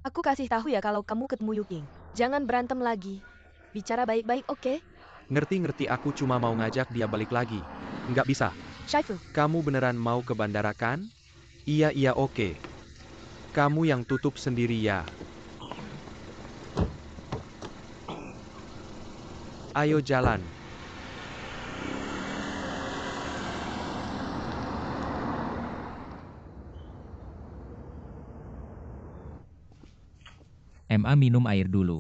Aku kasih tahu ya kalau kamu ketemu Yuking. Jangan berantem lagi. Bicara baik-baik, oke? Ngerti-ngerti, aku cuma mau ngajak dia balik lagi. Nggak bisa. Shaifu, Kamu beneran mau ke bandara kan? Iya oke. Kamu yang tutup sendiri ya. Ayo jalan. MA minum air dulu.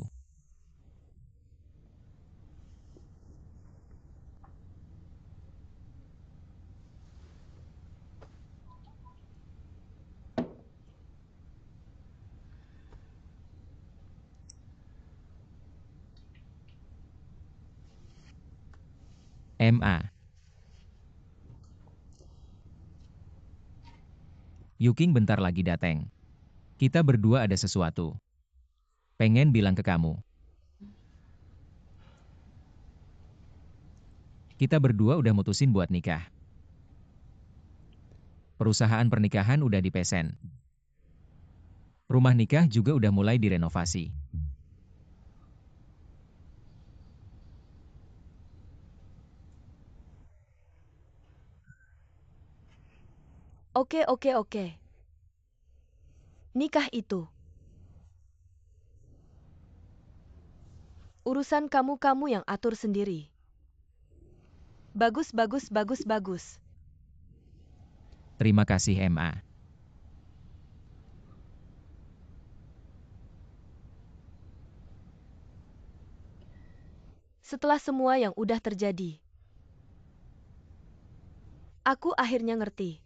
MA. Yuking bentar lagi dateng. Kita berdua ada sesuatu. Pengen bilang ke kamu. Kita berdua udah mutusin buat nikah. Perusahaan pernikahan udah dipesen. Rumah nikah juga udah mulai direnovasi. oke. Nikah itu urusan kamu yang atur sendiri. Bagus. Terima kasih MA. Setelah semua yang udah terjadi, aku akhirnya ngerti.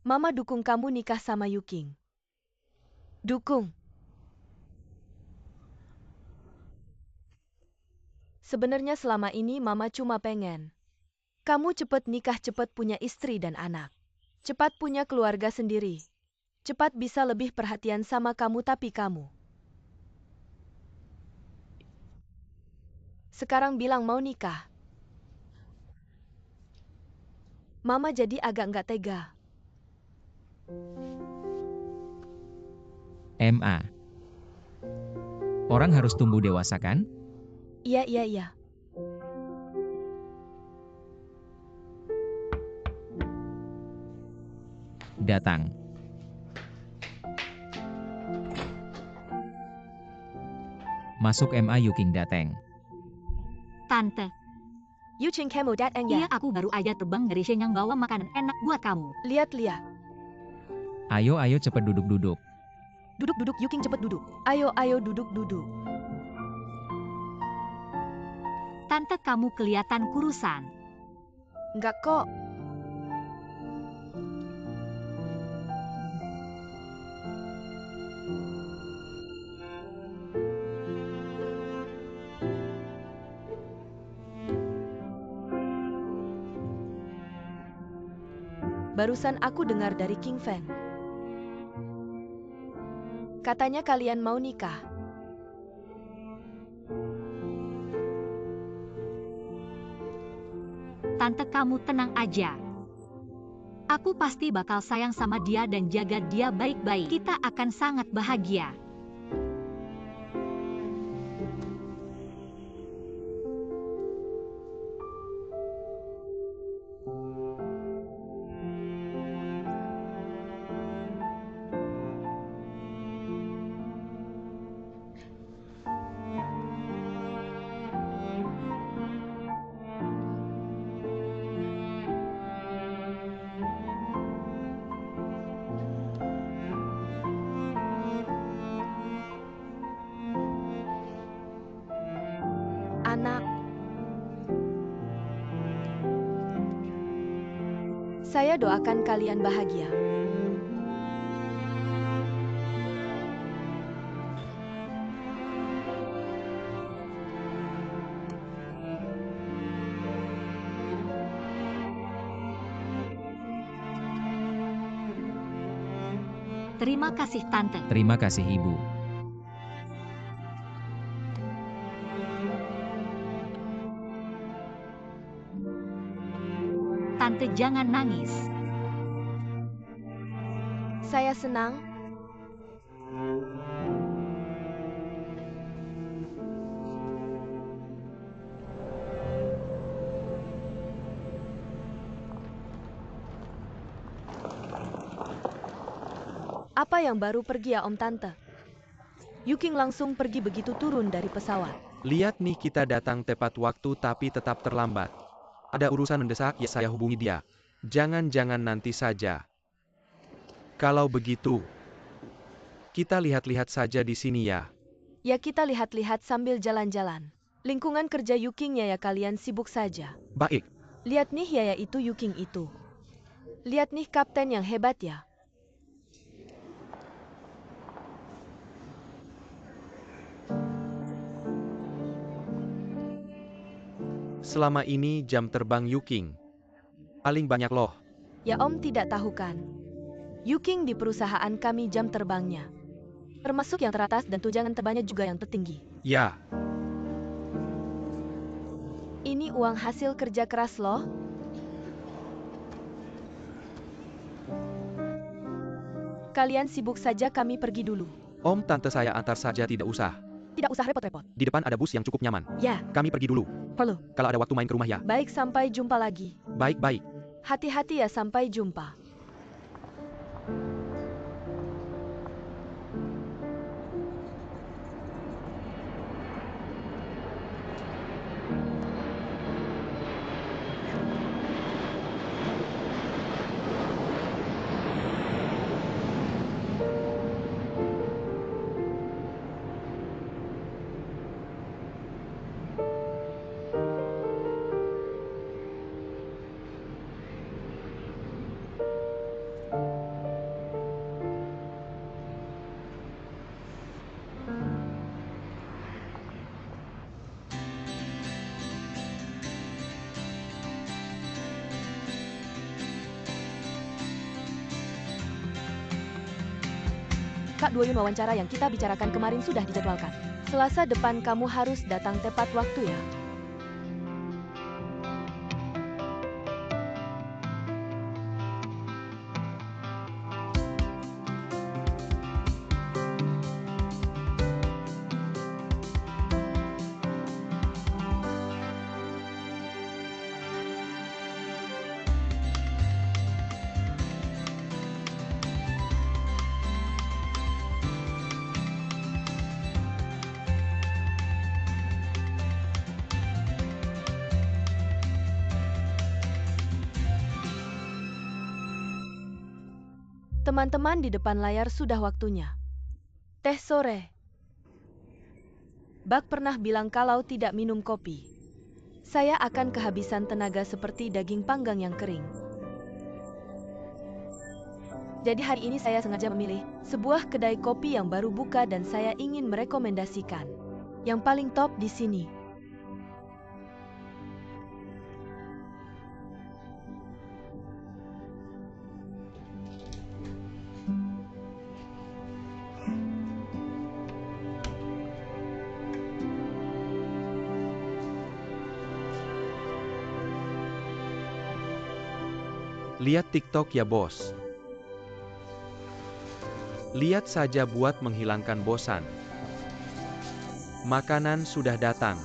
Mama dukung kamu nikah sama Yuking. Dukung. Sebenarnya selama ini Mama cuma pengen kamu cepet nikah, cepet punya istri dan anak. Cepat punya keluarga sendiri. Cepat bisa lebih perhatian sama kamu, tapi kamu sekarang bilang mau nikah. Mama jadi agak nggak tega. MA. Orang harus tumbuh dewasa kan? Iya. Datang. Masuk MA. Yuking dateng. Tante, Yuking, kamu datang iya ya? aku baru aja terbang dari Shenyang bawa makanan enak buat kamu. Lihat. Ayo cepet duduk. Duduk, Yuking, cepet duduk. Ayo, duduk. Tante, kamu kelihatan kurusan. Enggak kok. Barusan aku dengar dari King Feng. Katanya kalian mau nikah. Tante, kamu tenang aja. Aku pasti bakal sayang sama dia dan jaga dia baik-baik. Kita akan sangat bahagia. Anak. Saya doakan kalian bahagia. Terima kasih Tante. Terima kasih Ibu. Tante, jangan nangis. Saya senang Apa yang baru pergi ya Om Tante? Yuking langsung pergi begitu turun dari pesawat. Lihat nih, kita datang tepat waktu tapi tetap terlambat. Ada urusan mendesak ya, saya hubungi dia. Jangan-jangan nanti saja. Kalau begitu, kita lihat-lihat saja di sini ya. Ya kita lihat-lihat sambil jalan-jalan. Lingkungan kerja Yuking ya kalian sibuk saja. Baik. Lihat nih ya itu Yuking itu. Lihat nih kapten yang hebat ya. Selama ini jam terbang Yuking paling banyak loh. Ya Om tidak tahu kan. Yuking di perusahaan kami jam terbangnya. Termasuk yang teratas dan tunjangan terbangnya juga yang tertinggi. Ya, Ini uang hasil kerja keras loh. Kalian sibuk saja, kami pergi dulu. Om Tante saya antar saja, tidak usah. Tidak usah repot-repot. Di depan ada bus yang cukup nyaman. Ya, Kami pergi dulu. perlu. Kalau ada waktu main ke rumah ya. Baik, sampai jumpa lagi. Baik-baik. Hati-hati ya, sampai jumpa. Kak Doyun, wawancara yang kita bicarakan kemarin sudah dijadwalkan. Selasa depan kamu harus datang tepat waktu ya. Teman-teman di depan layar, sudah waktunya. Teh sore. Bak pernah bilang kalau tidak minum kopi, saya akan kehabisan tenaga seperti daging panggang yang kering. Jadi hari ini saya sengaja memilih sebuah kedai kopi yang baru buka dan saya ingin merekomendasikan yang paling top di sini. Lihat TikTok ya bos. Lihat saja buat menghilangkan bosan. Makanan sudah datang.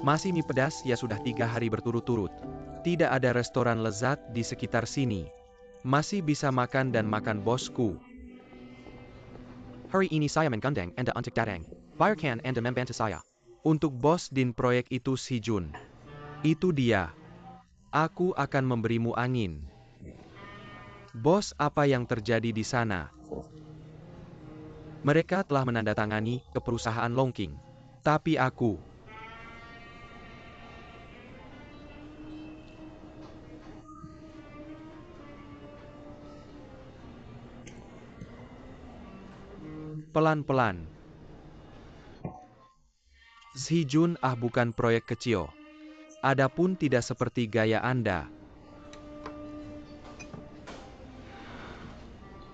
Masih mie pedas ya, sudah 3 hari berturut-turut. Tidak ada restoran lezat di sekitar sini. Masih bisa makan dan makan bosku. Hari ini saya menggandeng Anda untuk datang. Biarkan Anda membantu saya. Untuk bos din proyek itu si Jun. Itu dia. Aku akan memberimu angin. Bos, apa yang terjadi di sana? Mereka telah menandatangani ke perusahaan Longking. Tapi aku... Pelan-pelan. Si Jun bukan proyek kecil. Adapun tidak seperti gaya Anda.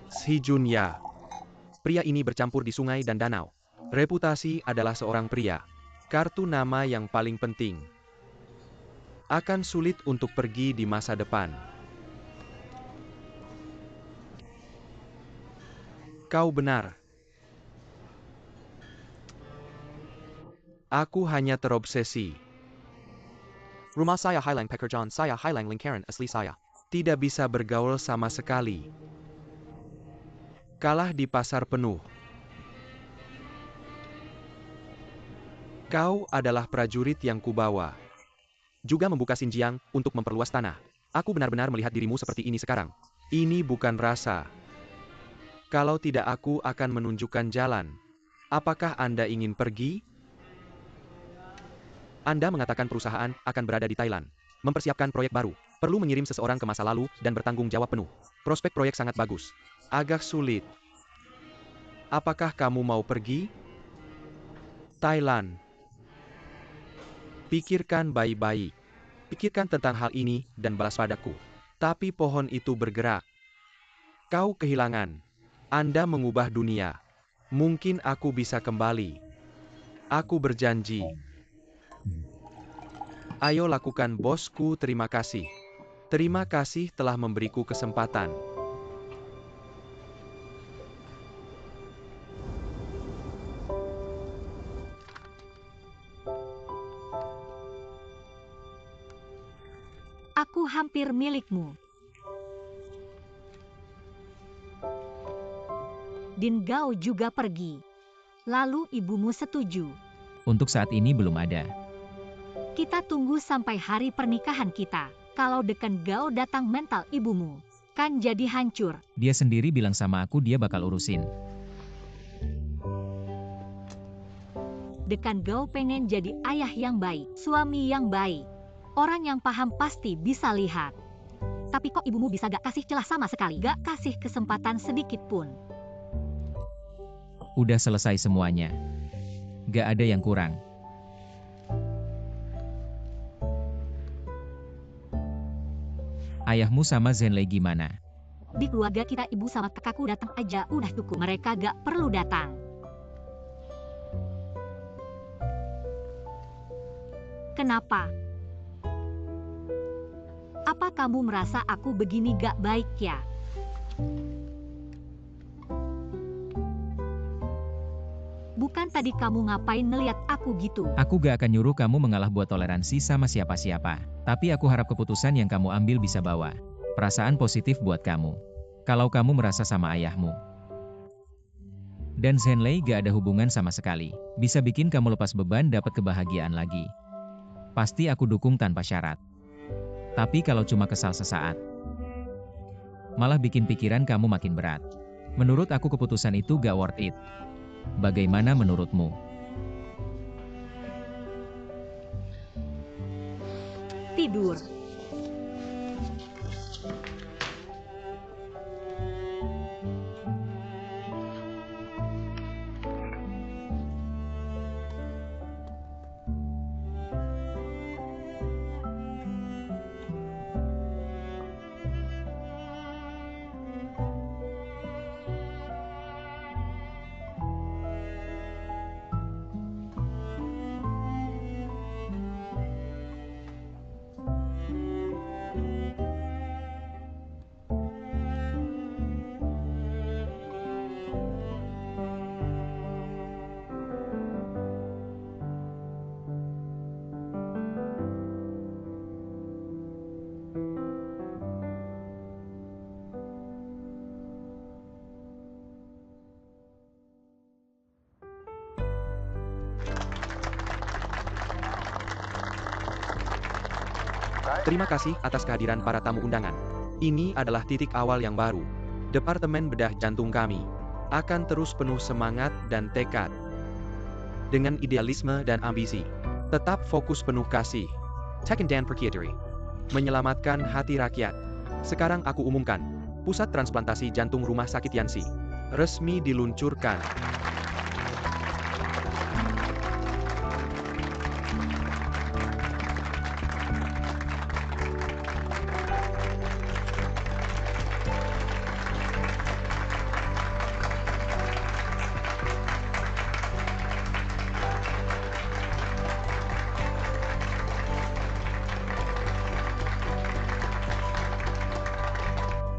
Si Jun ya. Pria ini bercampur di sungai dan danau. Reputasi adalah seorang pria. Kartu nama yang paling penting. Akan sulit untuk pergi di masa depan. Kau benar. Aku hanya terobsesi. Rumah saya hilang pekerjaan saya hilang lingkaran asli saya. Tidak bisa bergaul sama sekali. Kalah di pasar penuh. Kau adalah prajurit yang kubawa. Juga membuka Xinjiang untuk memperluas tanah. Aku benar-benar melihat dirimu seperti ini sekarang. Ini bukan rasa. Kalau tidak aku akan menunjukkan jalan. Apakah Anda ingin pergi? Anda mengatakan perusahaan akan berada di Thailand. Mempersiapkan proyek baru. Perlu mengirim seseorang ke masa lalu dan bertanggung jawab penuh. Prospek proyek sangat bagus. Agak sulit. Apakah kamu mau pergi? Thailand. Pikirkan baik-baik. Pikirkan tentang hal ini dan balas padaku. Tapi pohon itu bergerak. Kau kehilangan. Anda mengubah dunia. Mungkin aku bisa kembali. Aku berjanji. Ayo lakukan bosku, terima kasih. Terima kasih telah memberiku kesempatan. Aku hampir milikmu. Din Gao juga pergi. Lalu ibumu setuju. Untuk saat ini belum ada. Kita tunggu sampai hari pernikahan kita. Kalau Dekan Gao datang mental ibumu, kan jadi hancur. Dia sendiri bilang sama aku dia bakal urusin. Dekan Gao pengen jadi ayah yang baik, suami yang baik. Orang yang paham pasti bisa lihat. Tapi kok ibumu bisa gak kasih celah sama sekali? Gak kasih kesempatan sedikit pun. Udah selesai semuanya. Gak ada yang kurang. Ayahmu sama Zhenlei gimana? Di keluarga kita ibu sama kakakku datang aja udah cukup. Mereka gak perlu datang. Kenapa? Apa kamu merasa aku begini gak baik ya? Bukan tadi kamu ngapain ngeliat aku gitu? Aku gak akan nyuruh kamu mengalah buat toleransi sama siapa-siapa. Tapi aku harap keputusan yang kamu ambil bisa bawa perasaan positif buat kamu. Kalau kamu merasa sama ayahmu. Dan Zhenlei gak ada hubungan sama sekali. Bisa bikin kamu lepas beban dapat kebahagiaan lagi. Pasti aku dukung tanpa syarat. Tapi kalau cuma kesal sesaat, malah bikin pikiran kamu makin berat. Menurut aku keputusan itu gak worth it. Bagaimana menurutmu? Tidur. Terima kasih atas kehadiran para tamu undangan. Ini adalah titik awal yang baru. Departemen Bedah Jantung kami akan terus penuh semangat dan tekad. Dengan idealisme dan ambisi. Tetap fokus penuh kasih. Tekken Dan Perkiateri. Menyelamatkan hati rakyat. Sekarang aku umumkan. Pusat Transplantasi Jantung Rumah Sakit Yansi. Resmi diluncurkan.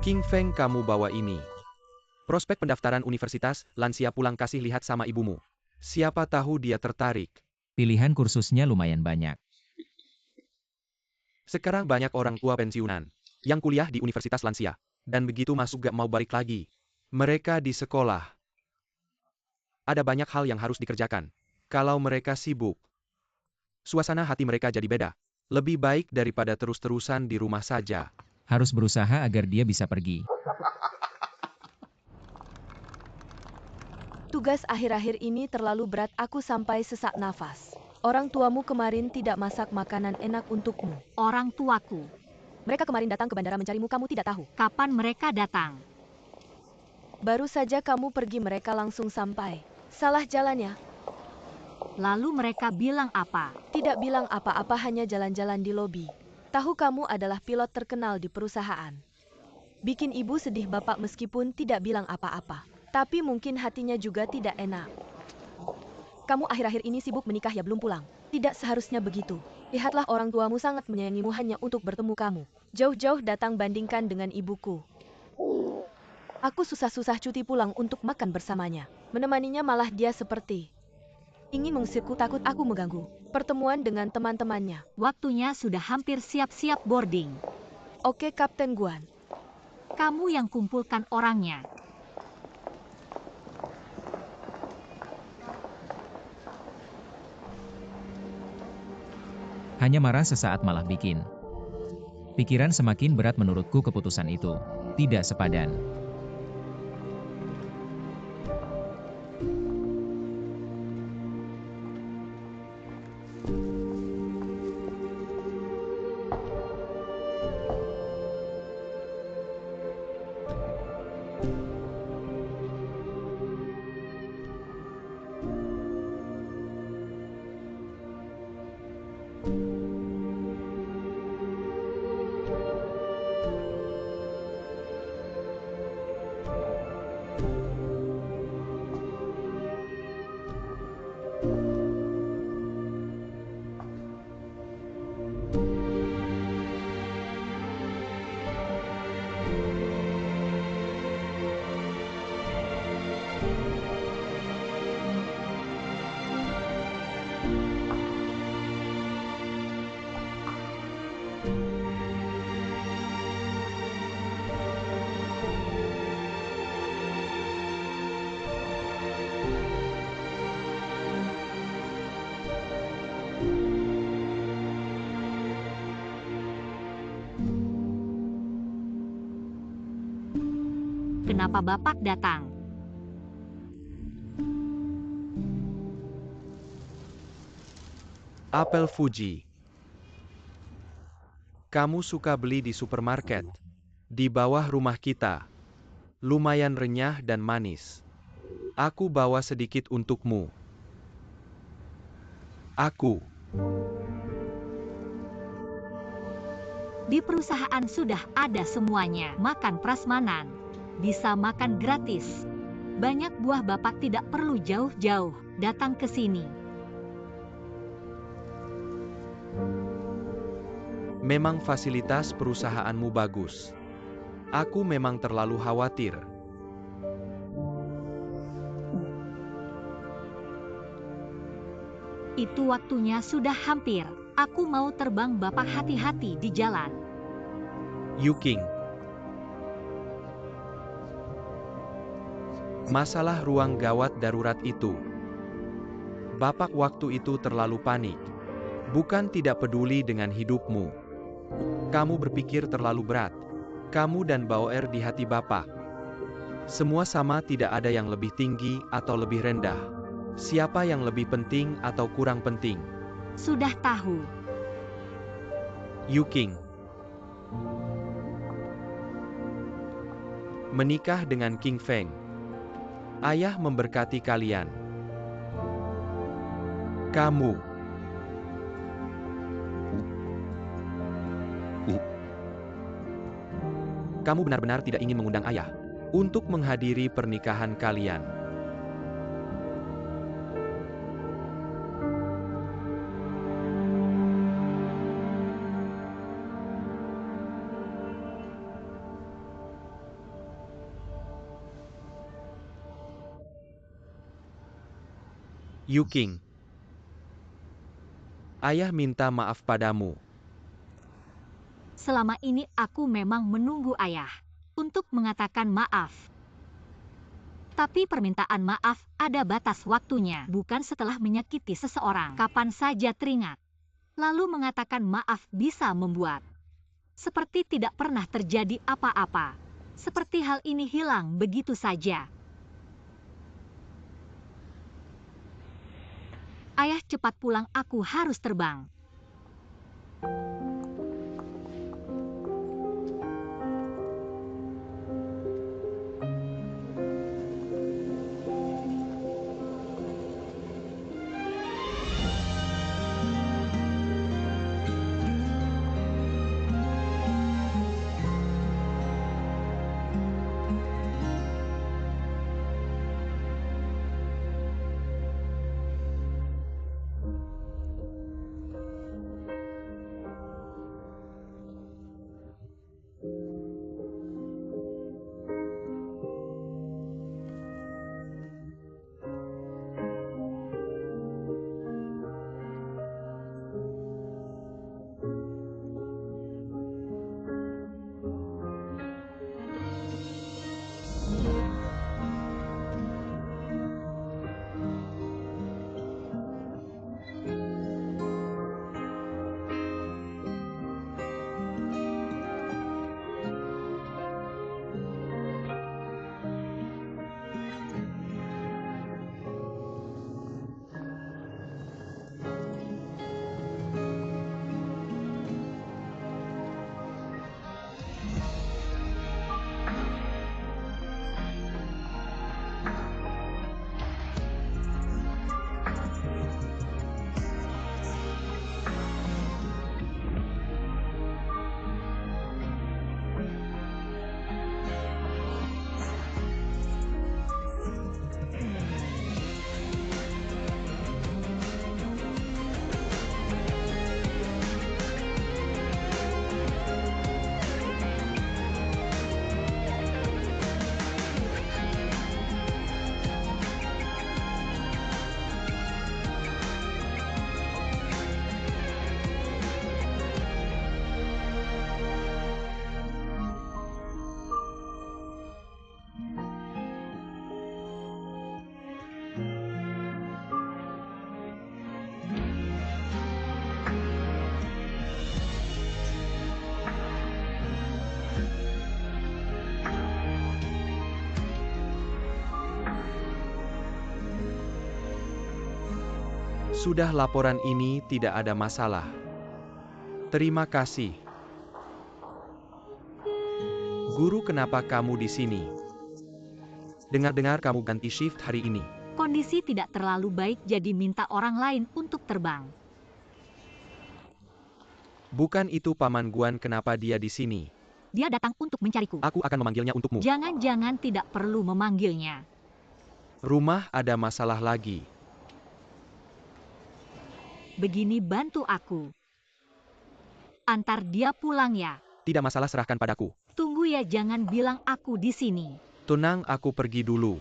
King Feng kamu bawa ini. Prospek pendaftaran universitas, lansia pulang kasih lihat sama ibumu. Siapa tahu dia tertarik. Pilihan kursusnya lumayan banyak. Sekarang banyak orang tua pensiunan yang kuliah di universitas lansia. Dan begitu masuk gak mau balik lagi. Mereka di sekolah. Ada banyak hal yang harus dikerjakan. Kalau mereka sibuk, suasana hati mereka jadi beda. Lebih baik daripada terus-terusan di rumah saja. Harus berusaha agar dia bisa pergi. Tugas akhir-akhir ini terlalu berat, aku sampai sesak nafas. Orang tuamu kemarin tidak masak makanan enak untukmu. Orang tuaku. Mereka kemarin datang ke bandara mencarimu, kamu tidak tahu. Kapan mereka datang? Baru saja kamu pergi, mereka langsung sampai. Salah jalannya. Lalu mereka bilang apa? Tidak bilang apa-apa, hanya jalan-jalan di lobi. Tahu kamu adalah pilot terkenal di perusahaan. Bikin ibu sedih bapak meskipun tidak bilang apa-apa. Tapi mungkin hatinya juga tidak enak. Kamu akhir-akhir ini sibuk menikah ya, belum pulang. Tidak seharusnya begitu. Lihatlah, orang tuamu sangat menyayangimu hanya untuk bertemu kamu. Jauh-jauh datang, bandingkan dengan ibuku. Aku susah-susah cuti pulang untuk makan bersamanya. Menemaninya malah dia seperti ingin mengusirku, takut aku mengganggu pertemuan dengan teman-temannya. Waktunya sudah hampir siap-siap boarding. Oke, Kapten Guan. Kamu yang kumpulkan orangnya. Hanya marah sesaat malah bikin pikiran semakin berat. Menurutku keputusan itu tidak sepadan. Kenapa Bapak datang? Apel Fuji. Kamu suka beli di supermarket. Di bawah rumah kita. Lumayan renyah dan manis. Aku bawa sedikit untukmu. Aku. Di perusahaan sudah ada semuanya. Makan prasmanan. Bisa makan gratis. Banyak buah, Bapak tidak perlu jauh-jauh datang ke sini. Memang fasilitas perusahaanmu bagus. Aku memang terlalu khawatir. Itu waktunya sudah hampir. Aku mau terbang, Bapak hati-hati di jalan. Yuking. Masalah ruang gawat darurat itu. Bapak waktu itu terlalu panik. Bukan tidak peduli dengan hidupmu. Kamu berpikir terlalu berat. Kamu dan Bauer di hati Bapak. Semua sama, tidak ada yang lebih tinggi atau lebih rendah. Siapa yang lebih penting atau kurang penting? Sudah tahu. Yuking. Menikah dengan King Feng. Ayah memberkati kalian. Kamu. Kamu benar-benar tidak ingin mengundang ayah untuk menghadiri pernikahan kalian. Yuking. Ayah minta maaf padamu. Selama ini aku memang menunggu ayah untuk mengatakan maaf. Tapi permintaan maaf ada batas waktunya, bukan setelah menyakiti seseorang. Kapan saja teringat. Lalu mengatakan maaf bisa membuat seperti tidak pernah terjadi apa-apa. Seperti hal ini hilang begitu saja. Ayah cepat pulang, aku harus terbang. Sudah, laporan ini tidak ada masalah. Terima kasih. Guru, kenapa kamu di sini? Dengar-dengar kamu ganti shift hari ini. Kondisi tidak terlalu baik jadi minta orang lain untuk terbang. Bukan itu Paman Guan, kenapa dia di sini? Dia datang untuk mencariku. Aku akan memanggilnya untukmu. Jangan-jangan tidak perlu memanggilnya. Rumah ada masalah lagi. Begini, bantu aku. Antar dia pulang ya. Tidak masalah, serahkan padaku. Tunggu ya, jangan bilang aku di sini. Tenang, aku pergi dulu.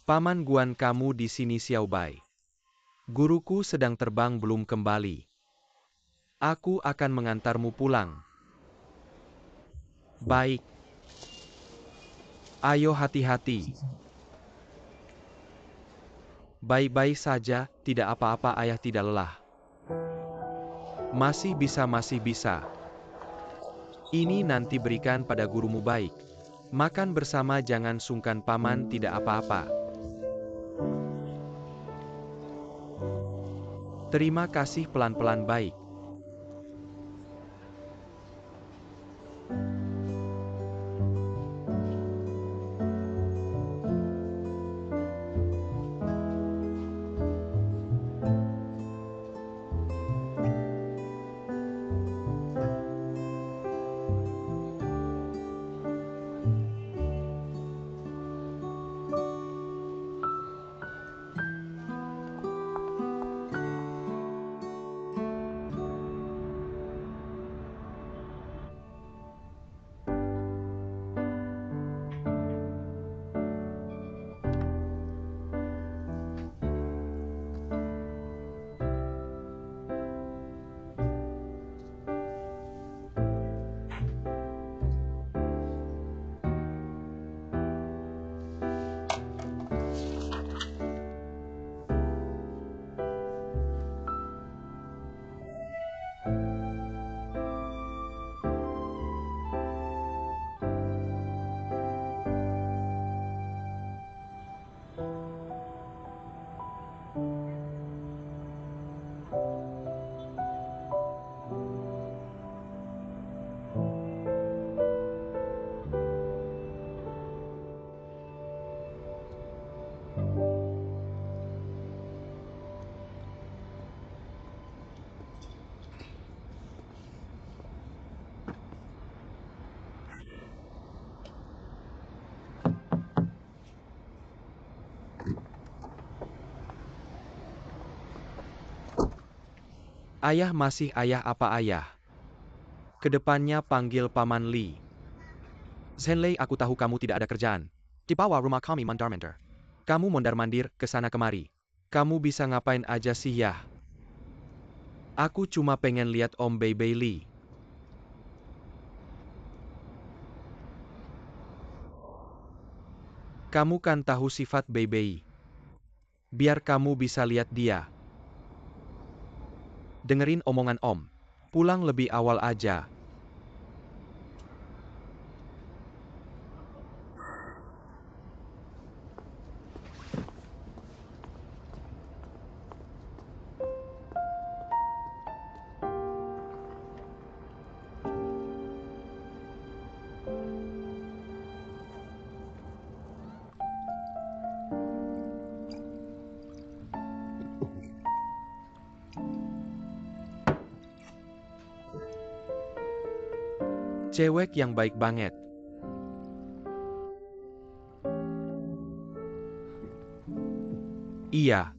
Paman Guan, kamu di sini Xiao Bai. Guruku sedang terbang belum kembali. Aku akan mengantarmu pulang. Baik. Ayo hati-hati. Baik-baik saja, tidak apa-apa, ayah tidak lelah. Masih bisa, masih bisa. Ini nanti berikan pada gurumu. Baik. Makan bersama, jangan sungkan Paman, tidak apa-apa. Terima kasih, pelan-pelan. Baik. Ayah masih ayah apa ayah? Kedepannya panggil Paman Li. Zenlei, aku tahu kamu tidak ada kerjaan. Di bawah rumah kami mondar-mandir. Kamu mondar-mandir ke sana kemari. Kamu bisa ngapain aja sih ya? Aku cuma pengen lihat Om Bei Bei Li. Kamu kan tahu sifat Bei Bei. Biar kamu bisa lihat dia. Dengerin omongan Om. Pulang lebih awal aja. Cewek yang baik banget. Iya.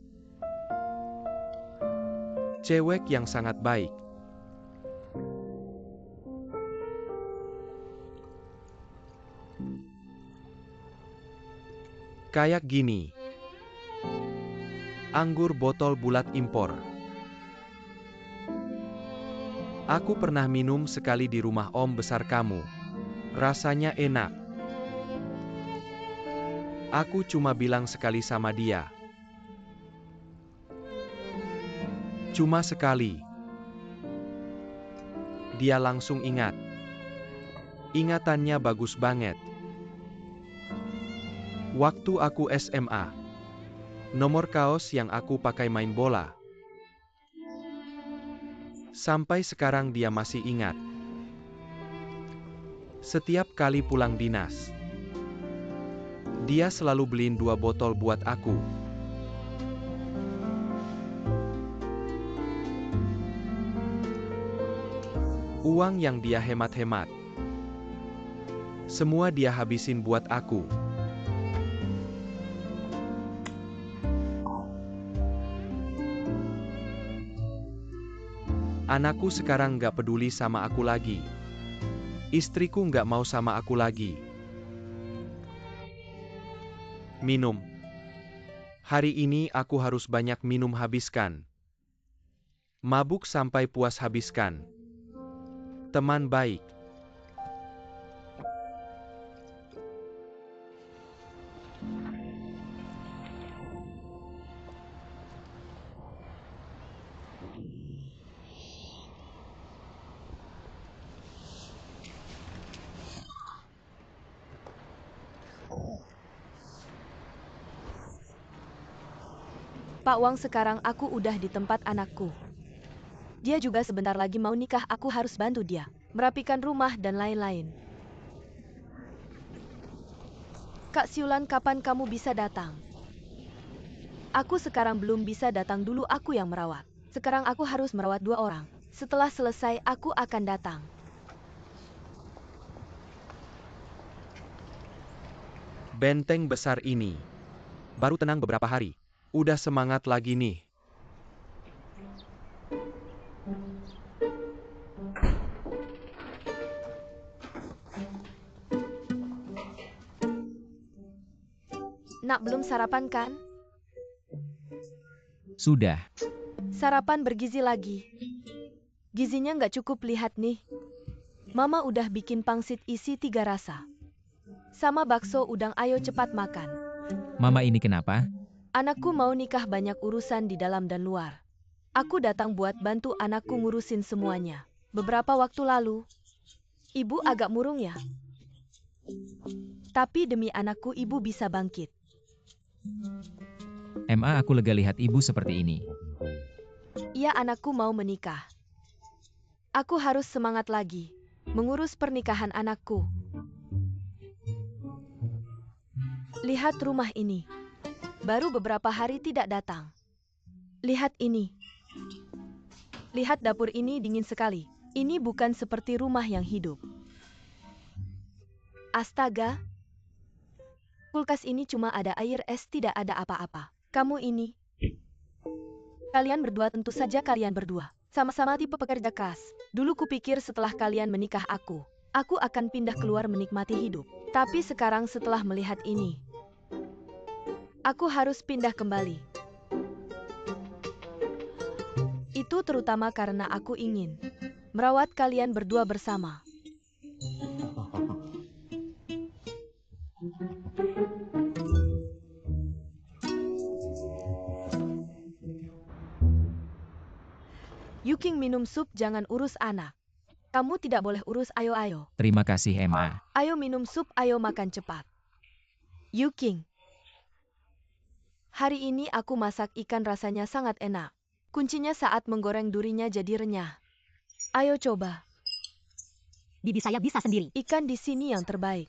Cewek yang sangat baik. Kayak gini. Anggur botol bulat impor. Aku pernah minum sekali di rumah om besar kamu. Rasanya enak. Aku cuma bilang sekali sama dia. Cuma sekali. Dia langsung ingat. Ingatannya bagus banget. Waktu aku SMA. Nomor kaos yang aku pakai main bola. Sampai sekarang dia masih ingat. Setiap kali pulang dinas, dia selalu beliin 2 botol buat aku. Uang yang dia hemat-hemat, semua dia habisin buat aku. Anakku sekarang gak peduli sama aku lagi. Istriku gak mau sama aku lagi. Minum. Hari ini aku harus banyak minum habiskan. Mabuk sampai puas habiskan. Teman baik. Pak Wang, sekarang aku udah di tempat anakku. Dia juga sebentar lagi mau nikah, aku harus bantu dia merapikan rumah dan lain-lain. Kak Siulan, kapan kamu bisa datang? Aku sekarang belum bisa datang dulu, aku yang merawat. Sekarang aku harus merawat 2 orang. Setelah selesai, aku akan datang. Benteng besar ini. Baru tenang beberapa hari. Udah semangat lagi nih. Nak, belum sarapan kan? Sudah. Sarapan bergizi lagi. Gizinya nggak cukup, lihat nih. Mama udah bikin pangsit isi 3 rasa. Sama bakso udang, ayo cepat makan. Mama ini kenapa? Anakku mau nikah, banyak urusan di dalam dan luar. Aku datang buat bantu anakku ngurusin semuanya. Beberapa waktu lalu, ibu agak murung ya. Tapi demi anakku, ibu bisa bangkit. Aku lega lihat ibu seperti ini. Iya, anakku mau menikah. Aku harus semangat lagi mengurus pernikahan anakku. Lihat rumah ini. Baru beberapa hari tidak datang. Lihat ini. Lihat dapur ini, dingin sekali. Ini bukan seperti rumah yang hidup. Astaga. Kulkas ini cuma ada air es, tidak ada apa-apa. Kamu ini. Kalian berdua, tentu saja kalian berdua. Sama-sama tipe pekerja keras. Dulu kupikir setelah kalian menikah aku akan pindah keluar menikmati hidup. Tapi sekarang setelah melihat ini, aku harus pindah kembali. Itu terutama karena aku ingin merawat kalian berdua bersama. Yuking minum sup, jangan urus anak. Kamu tidak boleh urus, ayo. Terima kasih, MA. Ayo minum sup, ayo makan cepat. Yuking. Hari ini aku masak ikan, rasanya sangat enak. Kuncinya saat menggoreng durinya jadi renyah. Ayo coba. Bibi, saya bisa sendiri. Ikan di sini yang terbaik.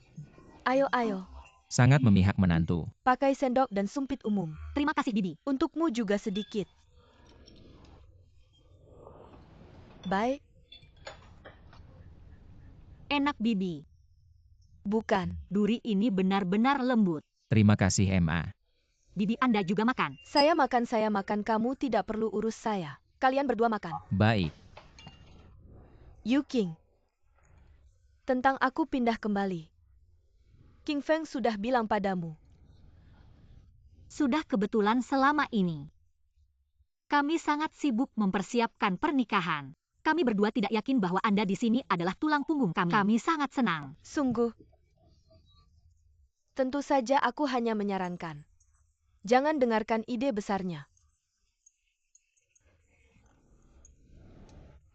Ayo. Sangat memihak menantu. Pakai sendok dan sumpit umum. Terima kasih, Bibi. Untukmu juga sedikit. Baik. Enak, Bibi. Bukan. Duri ini benar-benar lembut. Terima kasih, MA. Bibi, Anda juga makan. Saya makan, kamu tidak perlu urus saya. Kalian berdua makan. Baik. Yuking. Tentang aku pindah kembali. King Feng sudah bilang padamu. Sudah kebetulan selama ini. Kami sangat sibuk mempersiapkan pernikahan. Kami berdua tidak yakin bahwa Anda di sini adalah tulang punggung kami. Kami sangat senang. Sungguh. Tentu saja aku hanya menyarankan. Jangan dengarkan ide besarnya.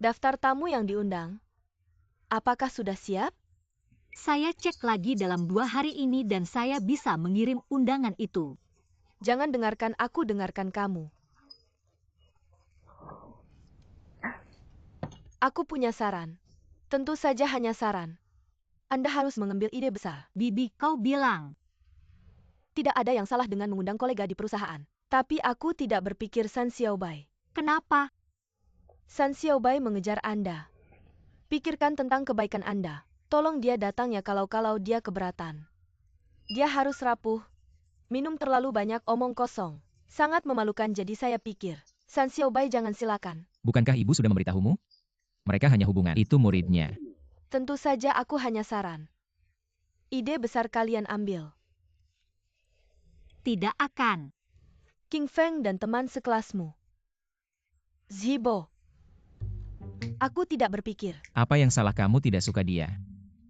Daftar tamu yang diundang. Apakah sudah siap? Saya cek lagi dalam 2 hari ini dan saya bisa mengirim undangan itu. Jangan dengarkan aku, dengarkan kamu. Aku punya saran. Tentu saja hanya saran. Anda harus mengambil ide besar. Bibi, kau bilang. Tidak ada yang salah dengan mengundang kolega di perusahaan. Tapi aku tidak berpikir San Xiaobai. Kenapa? San Xiaobai mengejar Anda. Pikirkan tentang kebaikan Anda. Tolong dia datang ya, kalau dia keberatan. Dia harus rapuh. Minum terlalu banyak, omong kosong. Sangat memalukan, jadi saya pikir. San Xiaobai, jangan, silakan. Bukankah ibu sudah memberitahumu? Mereka hanya hubungan. Itu muridnya. Tentu saja aku hanya saran. Ide besar kalian ambil. Tidak akan. King Feng dan teman sekelasmu. Zibo. Aku tidak berpikir. Apa yang salah kamu tidak suka dia?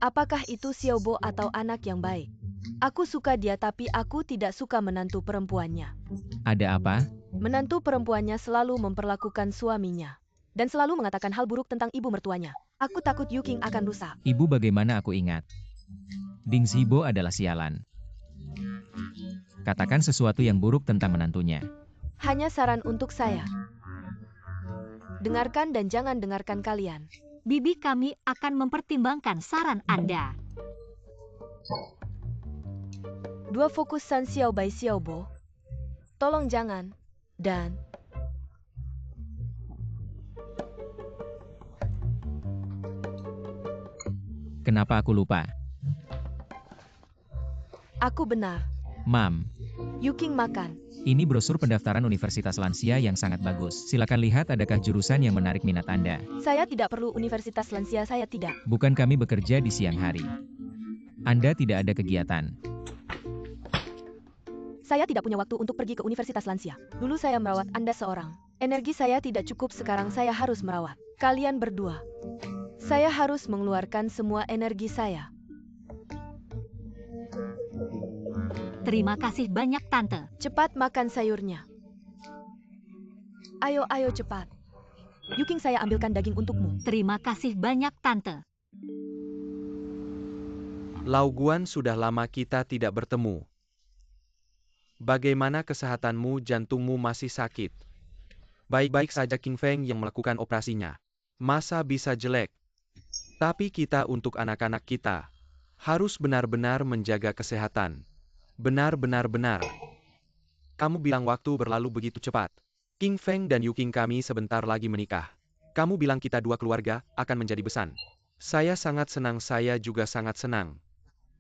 Apakah itu Xiaobo atau anak yang baik? Aku suka dia, tapi aku tidak suka menantu perempuannya. Ada apa? Menantu perempuannya selalu memperlakukan suaminya. Dan selalu mengatakan hal buruk tentang ibu mertuanya. Aku takut Yuking akan rusak. Ibu, bagaimana aku ingat? Ding Zibo adalah sialan. Katakan sesuatu yang buruk tentang menantunya. Hanya saran untuk saya. Dengarkan dan jangan dengarkan kalian. Bibi, kami akan mempertimbangkan saran Anda. 2 fokus San Xiaobai Xiaobo. Tolong jangan. Dan Kenapa aku lupa? aku benar. Mam, Yuking makan. ini brosur pendaftaran Universitas Lansia yang sangat bagus. Silakan lihat adakah jurusan yang menarik minat Anda. Saya tidak perlu Universitas Lansia, saya tidak. Bukan, kami bekerja di siang hari. Anda tidak ada kegiatan. Saya tidak punya waktu untuk pergi ke Universitas Lansia. Dulu saya merawat Anda seorang. Energi saya tidak cukup, sekarang saya harus merawat kalian berdua. Saya harus mengeluarkan semua energi saya. Terima kasih banyak, Tante. Cepat makan sayurnya. Ayo cepat. Yuking, saya ambilkan daging untukmu. Terima kasih banyak, Tante. Lau Guan, sudah lama kita tidak bertemu. Bagaimana kesehatanmu, jantungmu masih sakit? Baik-baik saja, King Feng yang melakukan operasinya. Masa bisa jelek? Tapi kita untuk anak-anak kita harus benar-benar menjaga kesehatan. Benar. Kamu bilang waktu berlalu begitu cepat. King Feng dan Yuking, kami sebentar lagi menikah. Kamu bilang kita 2 keluarga akan menjadi besan. Saya sangat senang, saya juga sangat senang.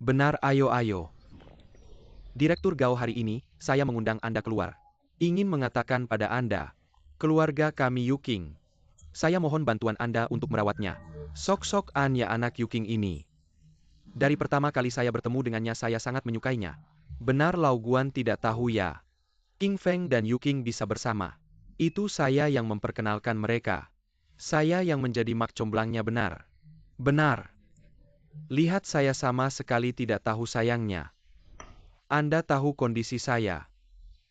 Benar, ayo. Direktur Gao, hari ini, saya mengundang Anda keluar. Ingin mengatakan pada Anda, keluarga kami Yuking Saya mohon bantuan Anda untuk merawatnya. Sok-sokan ya anak Yuking ini. Dari pertama kali saya bertemu dengannya saya sangat menyukainya. Benar Lau Guan tidak tahu ya. King Feng dan Yuking bisa bersama. Itu saya yang memperkenalkan mereka. Saya yang menjadi mak comblangnya benar. Benar. Lihat saya sama sekali tidak tahu sayangnya. Anda tahu kondisi saya.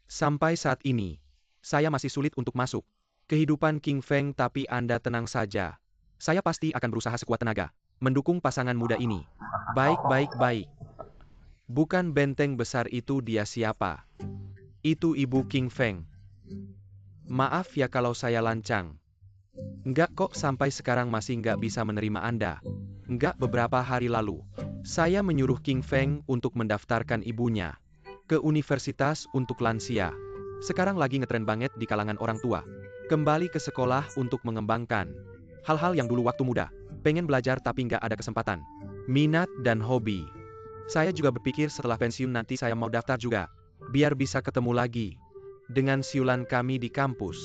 Sampai saat ini, saya masih sulit untuk masuk kehidupan King Feng tapi Anda tenang saja. Saya pasti akan berusaha sekuat tenaga mendukung pasangan muda ini. Baik. Bukan benteng besar itu dia siapa? Itu Ibu King Feng. Maaf ya kalau saya lancang. Enggak kok sampai sekarang masih enggak bisa menerima Anda. Enggak beberapa hari lalu. Saya menyuruh King Feng untuk mendaftarkan ibunya ke universitas untuk lansia. Sekarang lagi ngetren banget di kalangan orang tua. Kembali ke sekolah untuk mengembangkan hal-hal yang dulu waktu muda pengen belajar tapi nggak ada kesempatan. Minat dan hobi. Saya juga berpikir setelah pensiun nanti saya mau daftar juga, biar bisa ketemu lagi dengan siulan kami di kampus.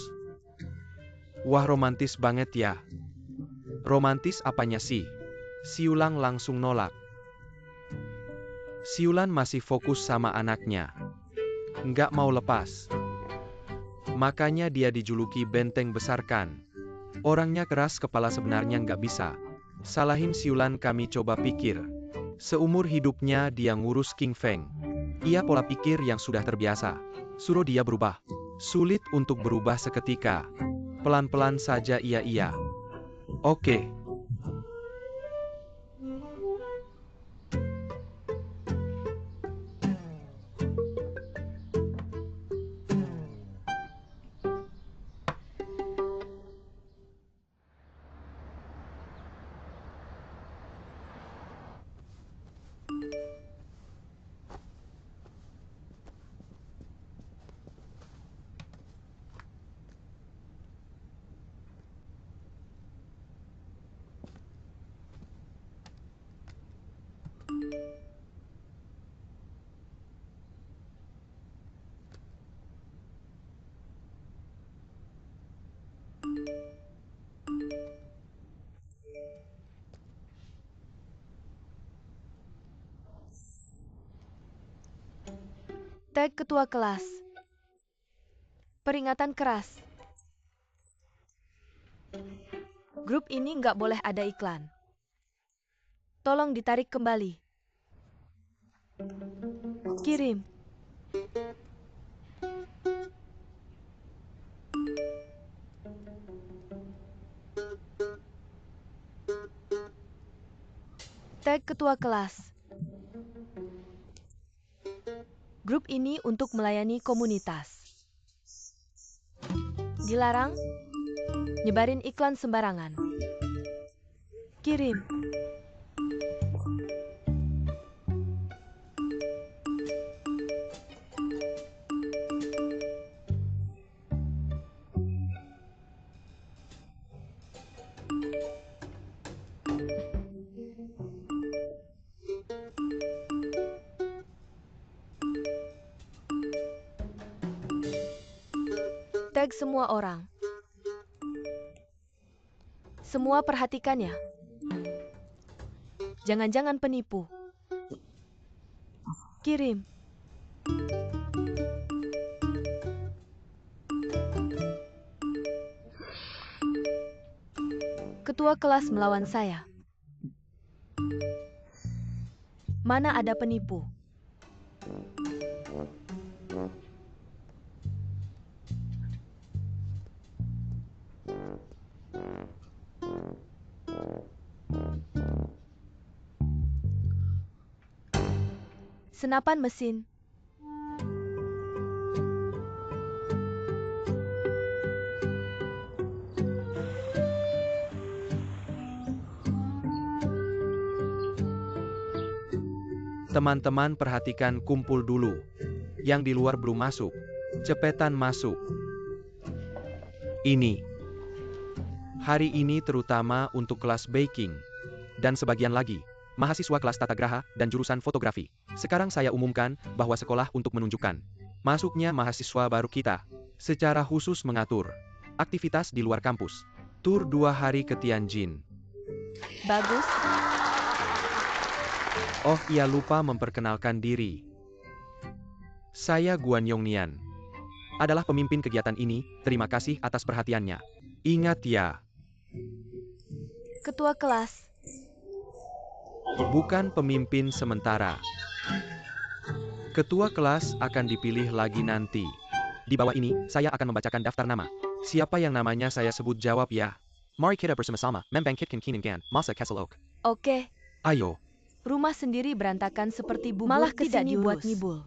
Wah romantis banget ya. Romantis apanya sih? Siulang langsung nolak. Siulan masih fokus sama anaknya. Nggak mau lepas. Makanya dia dijuluki benteng besar kan. Orangnya keras kepala sebenarnya nggak bisa salahin siulan kami coba pikir. Seumur hidupnya dia ngurus King Feng. Ia pola pikir yang sudah terbiasa. Suruh dia berubah. Sulit untuk berubah seketika. Pelan-pelan saja iya. Oke. Tag ketua kelas. Peringatan keras. Grup ini nggak boleh ada iklan. Tolong ditarik kembali. Kirim. Tag ketua kelas. Grup ini untuk melayani komunitas. Dilarang nyebarin iklan sembarangan. Kirim. Tag semua orang. Semua perhatikan ya. Jangan-jangan penipu. Kirim. Ketua kelas melawan saya. Mana ada penipu? Senapan mesin. Teman-teman perhatikan kumpul dulu. Yang di luar belum masuk. Cepetan masuk. Ini. Hari ini terutama untuk kelas baking. Dan sebagian lagi. Mahasiswa kelas tata graha dan jurusan fotografi. Sekarang saya umumkan bahwa sekolah untuk menunjukkan masuknya mahasiswa baru kita secara khusus mengatur aktivitas di luar kampus. Tur 2 hari ke Tianjin. Bagus. Oh iya, lupa memperkenalkan diri. Saya Guan Yongnian. Adalah pemimpin kegiatan ini, terima kasih atas perhatiannya. Ingat ya, Ketua kelas. bukan pemimpin sementara. Ketua kelas akan dipilih lagi nanti. Di bawah ini, saya akan membacakan daftar nama. Siapa yang namanya saya sebut jawab ya. Mari kita bersama-sama, membangkitkan Kiningan, masa Keselok. Oke. Ayo. Rumah sendiri berantakan seperti bubur, malah tidak kesini buat diurus. ngibul.